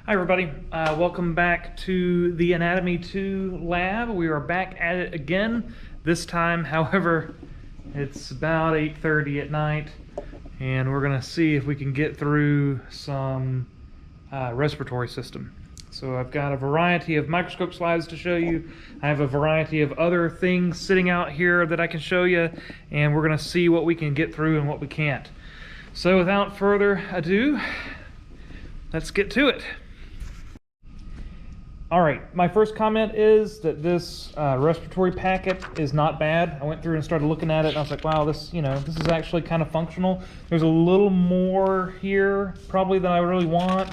Hi everybody, welcome back to the A&P2 lab. We are back at it again. This time, however, it's about 8:30 at night, and we're gonna see if we can get through some respiratory system. So I've got a variety of microscope slides to show you. I have a variety of other things sitting out here that I can show you, and we're gonna see what we can get through and what we can't. So without further ado, let's get to it. All right, my first comment is that this respiratory packet is not bad. I went through and started looking at it, and I was like, wow, this is actually kind of functional. There's a little more here probably than I really want,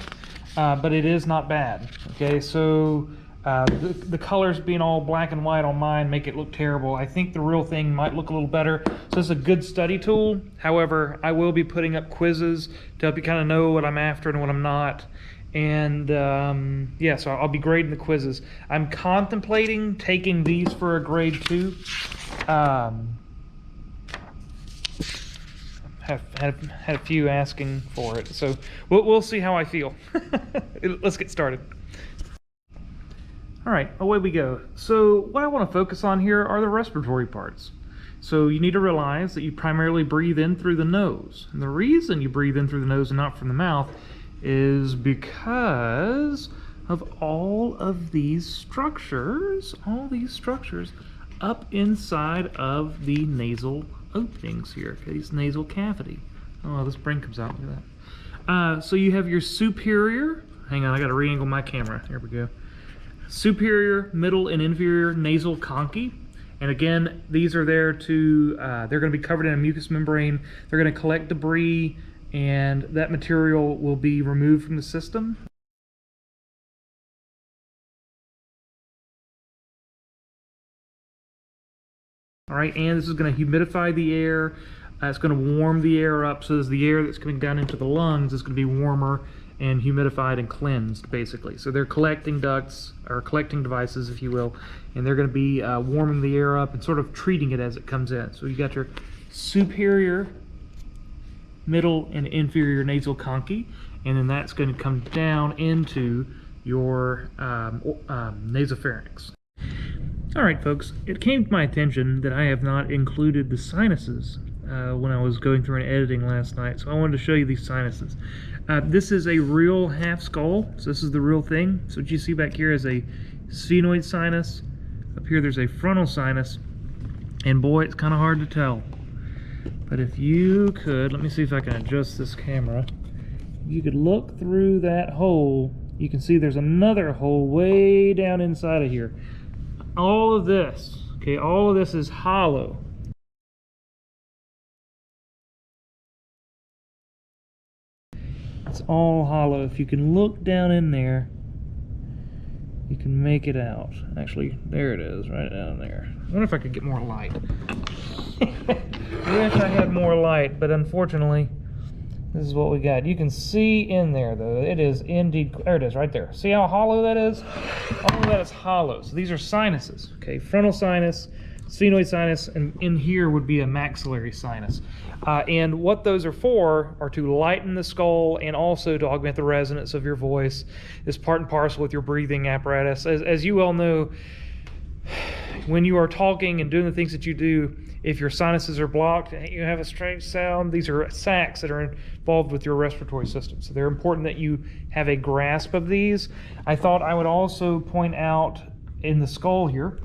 but it is not bad. Okay, so the colors being all black and white on mine make it look terrible. I think the real thing might look a little better. So it's a good study tool. However, I will be putting up quizzes to help you kind of know what I'm after and what I'm not. And yeah, so I'll be grading the quizzes. I'm contemplating taking these for a grade 2. Have had a few asking for it, so we'll see how I feel. Let's get started. All right, away we go. So what I want to focus on here are the respiratory parts. So you need to realize that you primarily breathe in through the nose. And the reason you breathe in through the nose and not from the mouth is because of all these structures up inside of the nasal openings here, okay, this nasal cavity. Oh, this brain comes out, look at that. So you have your superior, hang on, I gotta re-angle my camera, there we go. Superior, middle, and inferior nasal conchae. And again, these are there to, they're gonna be covered in a mucous membrane. They're gonna collect debris, and that material will be removed from the system. All right, and this is going to humidify the air. It's going to warm the air up, so as the air that's coming down into the lungs is going to be warmer and humidified and cleansed, basically. So they're collecting ducts, or collecting devices, if you will, and they're going to be warming the air up and sort of treating it as it comes in. So you got your superior, middle, and inferior nasal conchae, and then that's going to come down into your nasopharynx. All right, folks, it came to my attention that I have not included the sinuses when I was going through and editing last night, so I wanted to show you these sinuses. This is a real half skull, so this is the real thing. So what you see back here is a sphenoid sinus. Up here there's a frontal sinus, and boy, it's kind of hard to tell. But if you could, let me see if I can adjust this camera. If you could look through that hole, you can see there's another hole way down inside of here. All of this, okay, all of this is hollow. It's all hollow. If you can look down in there, you can make it out. Actually, there it is, right down there. I wonder if I could get more light. I wish I had more light, but unfortunately, this is what we got. You can see in there, though. It is indeed, there it is, right there. See how hollow that is? All of that is hollow. So these are sinuses, okay? Frontal sinus, sphenoid sinus, and in here would be a maxillary sinus. And what those are for are to lighten the skull and also to augment the resonance of your voice. Is part and parcel with your breathing apparatus. As you all know, when you are talking and doing the things that you do, if your sinuses are blocked and you have a strange sound, these are sacs that are involved with your respiratory system. So they're important that you have a grasp of these. I thought I would also point out in the skull here,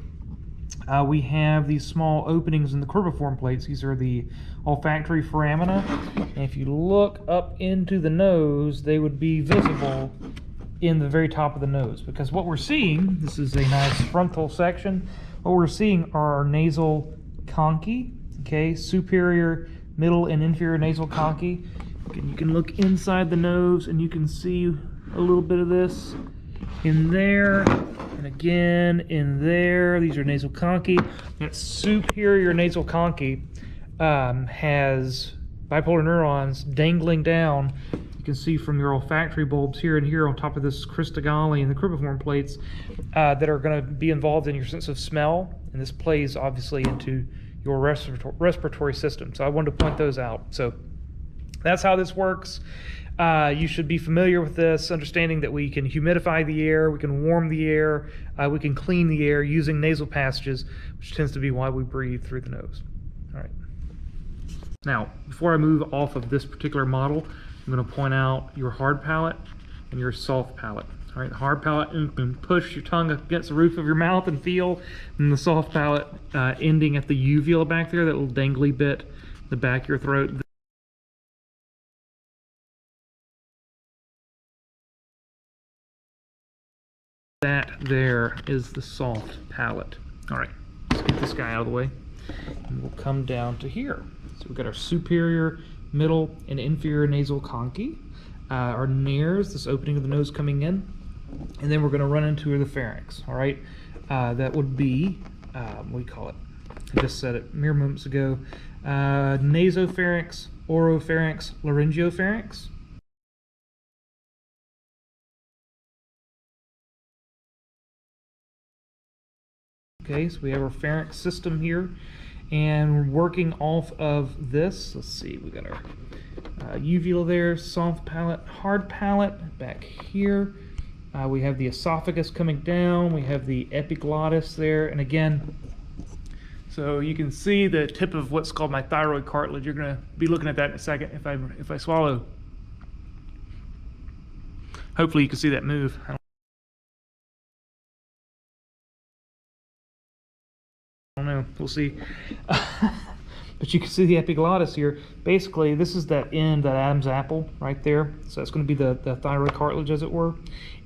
we have these small openings in the cribriform plates. These are the olfactory foramina. And if you look up into the nose, they would be visible in the very top of the nose. Because what we're seeing, this is a nice frontal section, what we're seeing are our nasal conchae, okay, superior, middle, and inferior nasal conchae. You can look inside the nose and you can see a little bit of this in there, and again in there. These are nasal conchae. That superior nasal conchae has bipolar neurons dangling down. You can see from your olfactory bulbs here and here on top of this cristagalli and the cribriform plates that are going to be involved in your sense of smell, and this plays obviously into your respiratory system. So I wanted to point those out. So That's how this works. You should be familiar with this, understanding that we can humidify the air, we can warm the air, we can clean the air using nasal passages, which tends to be why we breathe through the nose. All right. Now, before I move off of this particular model, I'm going to point out your hard palate and your soft palate. All right, the hard palate, you can push your tongue against the roof of your mouth and feel, and the soft palate ending at the uvula back there, that little dangly bit, the back of your throat. That there is the soft palate. All right, let's get this guy out of the way, and we'll come down to here. So we've got our superior, middle, and inferior nasal conchae, our nares, this opening of the nose coming in, and then we're going to run into the pharynx. All right, that would be, what do you call it? I just said it mere moments ago. Nasopharynx, oropharynx, laryngopharynx. Okay, so we have our pharynx system here, and we're working off of this. Let's see, we got our uvula there, soft palate, hard palate back here. We have the esophagus coming down, we have the epiglottis there, and again, so you can see the tip of what's called my thyroid cartilage. You're going to be looking at that in a second if I swallow. Hopefully you can see that move. I don't know, we'll see. But you can see the epiglottis here. Basically, this is that end, that Adam's apple right there. So that's going to be the thyroid cartilage, as it were.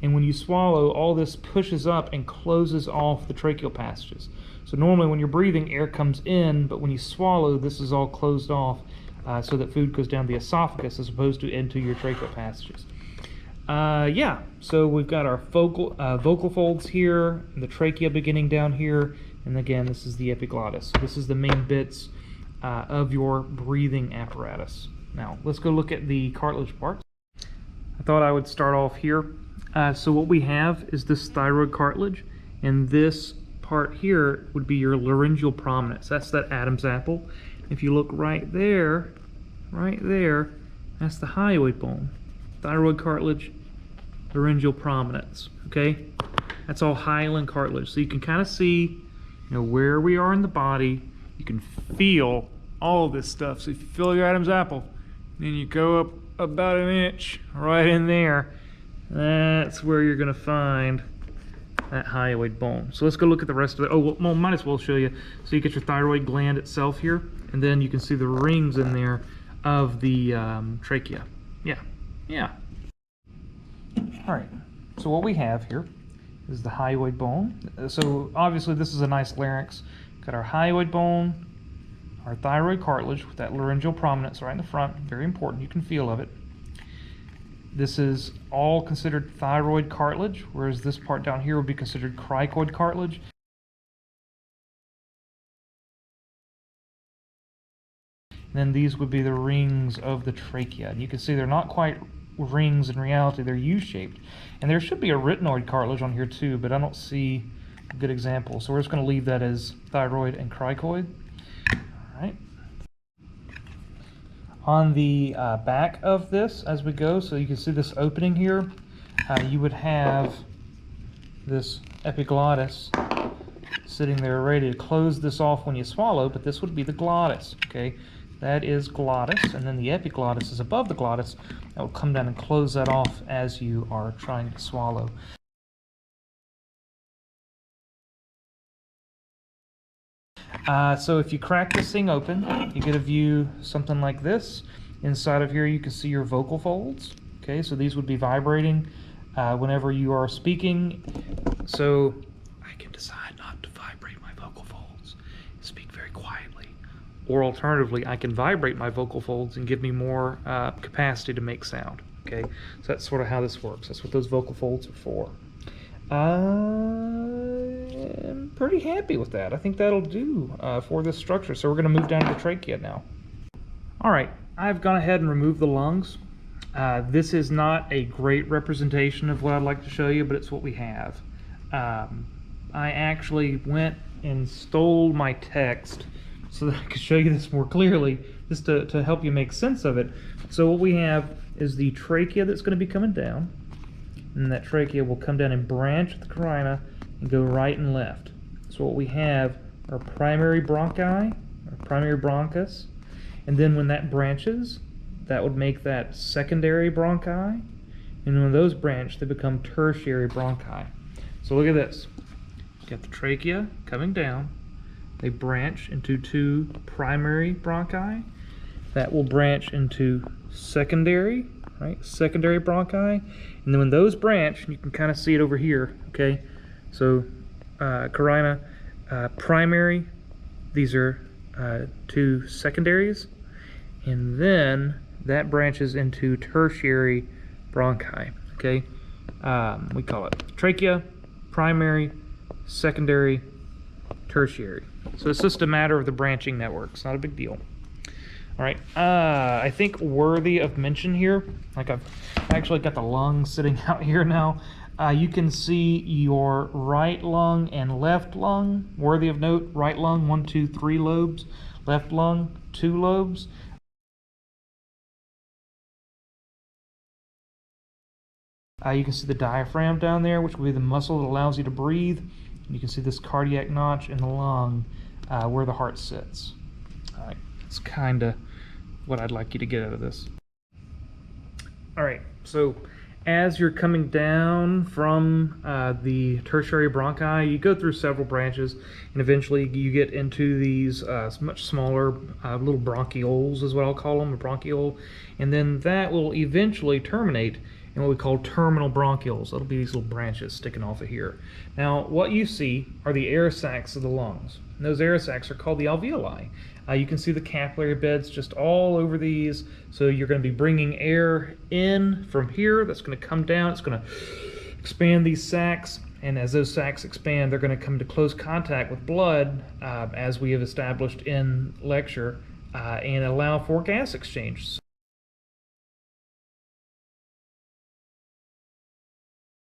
And when you swallow, all this pushes up and closes off the tracheal passages. So normally when you're breathing, air comes in, but when you swallow, this is all closed off so that food goes down the esophagus as opposed to into your tracheal passages. Yeah, so we've got our vocal folds here, the trachea beginning down here, and again, this is the epiglottis. This is the main bits of your breathing apparatus. Now, let's go look at the cartilage parts. I thought I would start off here. So what we have is this thyroid cartilage, and this part here would be your laryngeal prominence. That's that Adam's apple. If you look right there, that's the hyoid bone. Thyroid cartilage, laryngeal prominence, okay? That's all hyaline cartilage. So you can kind of see, where we are in the body. You can feel all this stuff. So if you feel your Adam's apple, then you go up about an inch right in there. That's where you're going to find that hyoid bone. So let's go look at the rest of it. Oh, well, might as well show you. So you get your thyroid gland itself here, and then you can see the rings in there of the trachea. Yeah. All right. So what we have here is the hyoid bone. So obviously this is a nice larynx. Got our hyoid bone, our thyroid cartilage with that laryngeal prominence right in the front. Very important. You can feel of it. This is all considered thyroid cartilage, whereas this part down here would be considered cricoid cartilage. And then these would be the rings of the trachea. And you can see they're not quite rings in reality, they're U-shaped. And there should be a arytenoid cartilage on here too, but I don't see a good example. So we're just going to leave that as thyroid and cricoid. All right. On the back of this as we go, so you can see this opening here, you would have this epiglottis sitting there ready to close this off when you swallow, but this would be the glottis, okay? That is glottis, and then the epiglottis is above the glottis. That will come down and close that off as you are trying to swallow. So if you crack this thing open, you get a view something like this. Inside of here you can see your vocal folds. Okay, so these would be vibrating whenever you are speaking. So I can decide not to vibrate my vocal folds, speak very quietly. Or alternatively, I can vibrate my vocal folds and give me more capacity to make sound. Okay, so that's sort of how this works. That's what those vocal folds are for. I'm pretty happy with that. I think that'll do for this structure. So we're going to move down to the trachea now. All right, I've gone ahead and removed the lungs. This is not a great representation of what I'd like to show you, but it's what we have. I actually went and stole my text so that I could show you this more clearly, just to help you make sense of it. So what we have is the trachea that's going to be coming down, and that trachea will come down and branch at the carina and go right and left. So what we have are primary bronchi, or primary bronchus, and then when that branches, that would make that secondary bronchi, and when those branch, they become tertiary bronchi. So look at this. You got the trachea coming down, they branch into two primary bronchi, that will branch into secondary, right? Secondary bronchi, and then when those branch, you can kind of see it over here, okay? So carina, primary, these are two secondaries, and then that branches into tertiary bronchi, okay? We call it trachea, primary, secondary, tertiary. So it's just a matter of the branching network. It's not a big deal. All right, I think worthy of mention here, like I've actually got the lungs sitting out here now. You can see your right lung and left lung. Worthy of note, right lung, 1, 2, 3 lobes. Left lung, 2 lobes. You can see the diaphragm down there, which will be the muscle that allows you to breathe. You can see this cardiac notch in the lung where the heart sits. All right, that's kind of what I'd like you to get out of this. All right, so as you're coming down from the tertiary bronchi, you go through several branches, and eventually you get into these much smaller little bronchioles, is what I'll call them, a bronchiole, and then that will eventually terminate in what we call terminal bronchioles. That'll be these little branches sticking off of here. Now, what you see are the air sacs of the lungs. And those air sacs are called the alveoli. You can see the capillary beds just all over these. So you're going to be bringing air in from here. That's going to come down. It's going to expand these sacs. And as those sacs expand, they're going to come to close contact with blood, as we have established in lecture, and allow for gas exchange.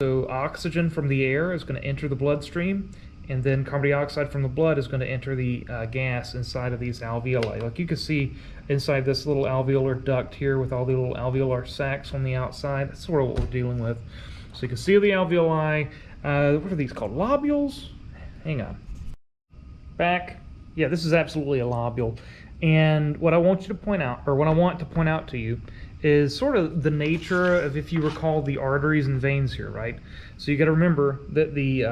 So oxygen from the air is going to enter the bloodstream, and then carbon dioxide from the blood is going to enter the gas inside of these alveoli. Like you can see inside this little alveolar duct here with all the little alveolar sacs on the outside. That's sort of what we're dealing with. So you can see the alveoli. What are these called? Lobules? Hang on. Back. Yeah, this is absolutely a lobule. And what I want you to point out, or what I want to point out to you, is sort of the nature of, if you recall, the arteries and veins here, right? So you got to remember that the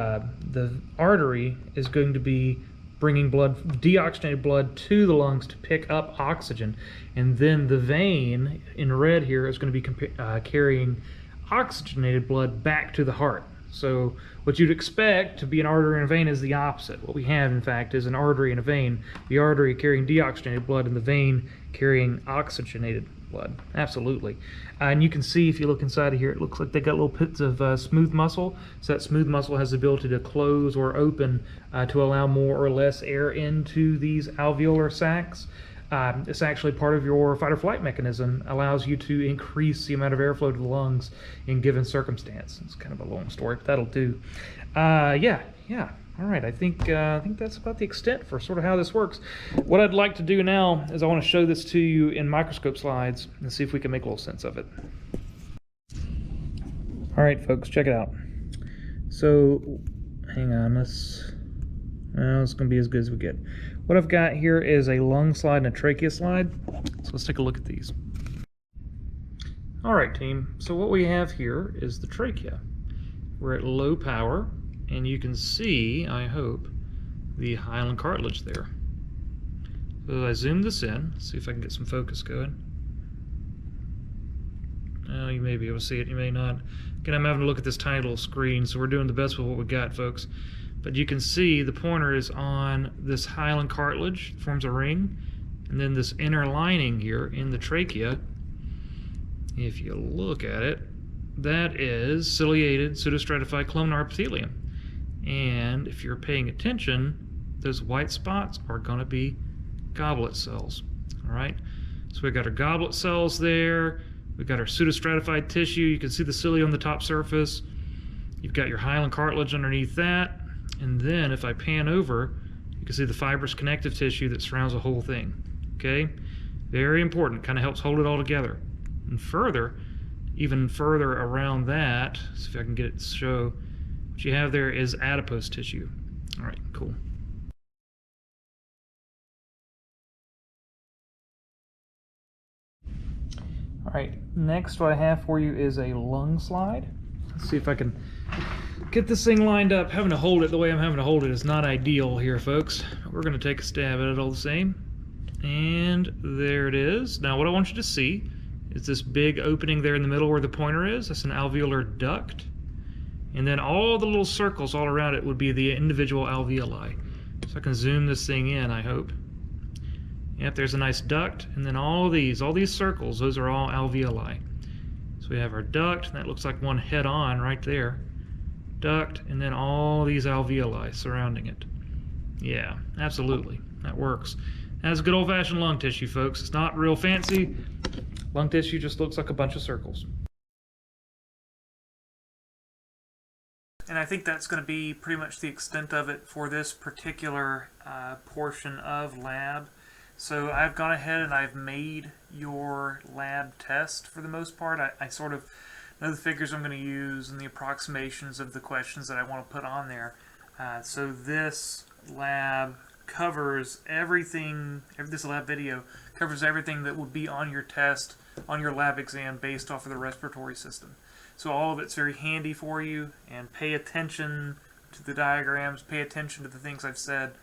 artery is going to be bringing blood, deoxygenated blood, to the lungs to pick up oxygen, and then the vein in red here is going to be carrying oxygenated blood back to the heart. So what you'd expect to be an artery and a vein is the opposite. What we have, in fact, is an artery and a vein. The artery carrying deoxygenated blood and the vein carrying oxygenated blood. Absolutely. And you can see, if you look inside of here, it looks like they got little bits of smooth muscle. So that smooth muscle has the ability to close or open to allow more or less air into these alveolar sacs. It's actually part of your fight or flight mechanism, allows you to increase the amount of airflow to the lungs in given circumstance. It's kind of a long story, but that'll do. Yeah. All right, I think that's about the extent for sort of how this works. What I'd like to do now is I want to show this to you in microscope slides and see if we can make a little sense of it. All right, folks, check it out. So, hang on, it's going to be as good as we get. What I've got here is a lung slide and a trachea slide. So let's take a look at these. All right, team. So what we have here is the trachea. We're at low power, and you can see, I hope, the hyaline cartilage there. So I zoom this in, see if I can get some focus going. Oh, you may be able to see it, you may not. Again, I'm having to look at this tiny little screen, so we're doing the best with what we got, folks. But you can see the pointer is on this hyaline cartilage, forms a ring, and then this inner lining here in the trachea, if you look at it, that is ciliated pseudostratified columnar epithelium. And if you're paying attention, those white spots are going to be goblet cells. All right, so we've got our goblet cells there. We've got our pseudostratified tissue. You can see the cilia on the top surface. You've got your hyaline cartilage underneath that. And then if I pan over, you can see the fibrous connective tissue that surrounds the whole thing. Okay, very important. Kind of helps hold it all together. And further, even further around that, see if I can get it to show, what you have there is adipose tissue. All right, cool. All right, next what I have for you is a lung slide. Let's see if I can get this thing lined up. Having to hold it the way I'm having to hold it is not ideal here, folks. We're going to take a stab at it all the same. And there it is. Now what I want you to see is this big opening there in the middle where the pointer is. That's an alveolar duct. And then all the little circles all around it would be the individual alveoli. So I can zoom this thing in, I hope. Yep, there's a nice duct, and then all these circles, those are all alveoli. So we have our duct, and that looks like one head-on right there. Duct, and then all these alveoli surrounding it. Yeah, absolutely, that works. That's good old-fashioned lung tissue, folks. It's not real fancy. Lung tissue just looks like a bunch of circles. And I think that's going to be pretty much the extent of it for this particular portion of lab. So I've gone ahead and I've made your lab test for the most part. I sort of know the figures I'm going to use and the approximations of the questions that I want to put on there. So this lab covers everything, this lab video covers everything that would be on your test, on your lab exam based off of the respiratory system. So all of it's very handy for you, and pay attention to the diagrams, pay attention to the things I've said.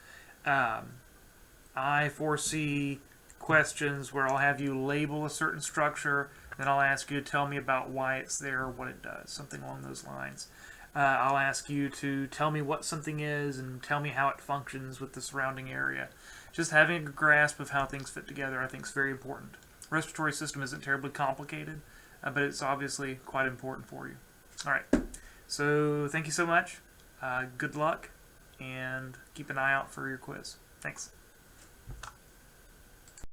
I foresee questions where I'll have you label a certain structure, then I'll ask you to tell me about why it's there or what it does, something along those lines. I'll ask you to tell me what something is and tell me how it functions with the surrounding area. Just having a grasp of how things fit together I think is very important. The respiratory system isn't terribly complicated, but it's obviously quite important for you. Alright, so thank you so much, good luck, and keep an eye out for your quiz. Thanks.